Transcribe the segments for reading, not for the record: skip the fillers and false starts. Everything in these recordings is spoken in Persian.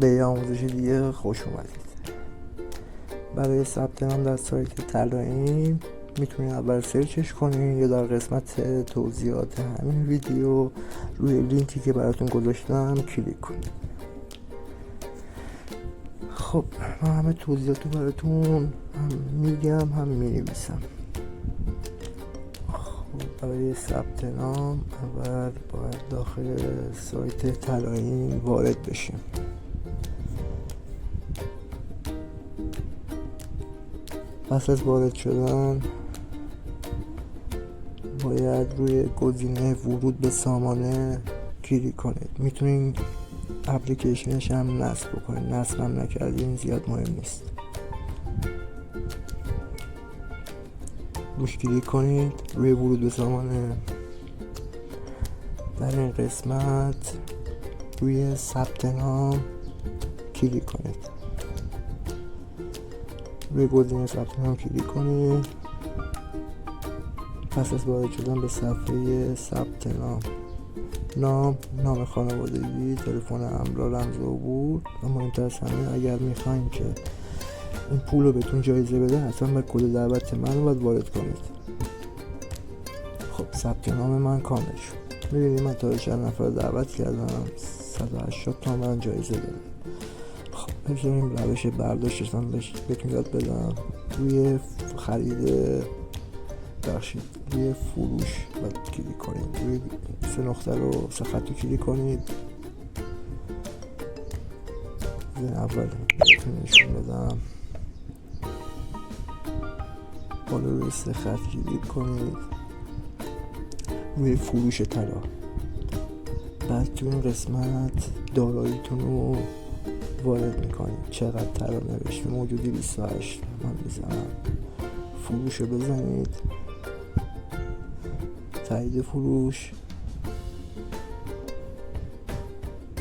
به یه آموزش دیگه خوش اومدید. برای ثبت نام در سایت طلاییم میتونید اول سرچش کنید یا در قسمت توضیحات همین ویدیو روی لینکی که براتون گذاشتم کلیک کنید. خب من همه توضیحاتو براتون هم میگم هم مینویسم. برای ثبت نام اول باید داخل سایت طلاییم وارد بشیم. پس از وارد شدن باید روی گزینه ورود به سامانه کلیک کنید. میتونید اپلیکیشنش هم نصب بکنید، نصب هم نکردین زیاد مهم نیست. روش کلیک کنید روی ورود به سامانه. در این قسمت روی ثبت نام کلیک کنید. روی گزینه ثبت نام کلیک کنید. پس از وارد شدن به صفحه ثبت نام خانوادگی، تلفن همراه، رمز عبور و مهمتر از همه اگر میخواین که این پول رو بهتون جایزه بده حتما باید کد دعوت من رو باید وارد کنید. خب ثبت نام من کامل شد. میبینید من تا چند نفر دعوت کردم، 180 تومن جایزه داره. خب بذاریم روش برداشتش هم بهتون یاد بدم. روی خرید روی فروش باید کلیک کنید. روی 3 نقطه رو 3 خط رو کلیک کنید. این اول بهتون نشون بدم. بالا روی 3 خط کلیک کنید روی فروش طلا. بعد تو این قسمت داراییتون رو وارد میکنید. چقدر طلا نوشته، موجودی 28 من میزنم. فروش رو بزنید، تایید فروش.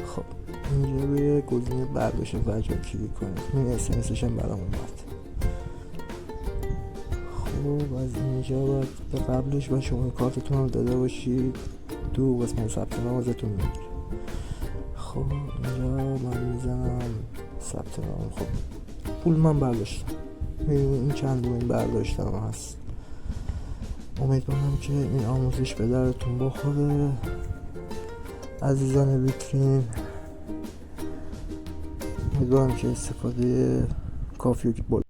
خب اینجا روی گزینه برداشت وجه کلیک کنید. این اسمسش هم برام اومد. خب از اینجا باید به قبلش و شما کارتتون رو داده باشید. تو قسمت ثبت نام ازتون میگیره. خب اینجا من میزنم ثبت نام. خب پول من برداشتم. این چند دومین برداشتم هست. امیدوارم که این آموزش به درتون بخوره عزیزان ویترین. امیدوارم که استفاده کافی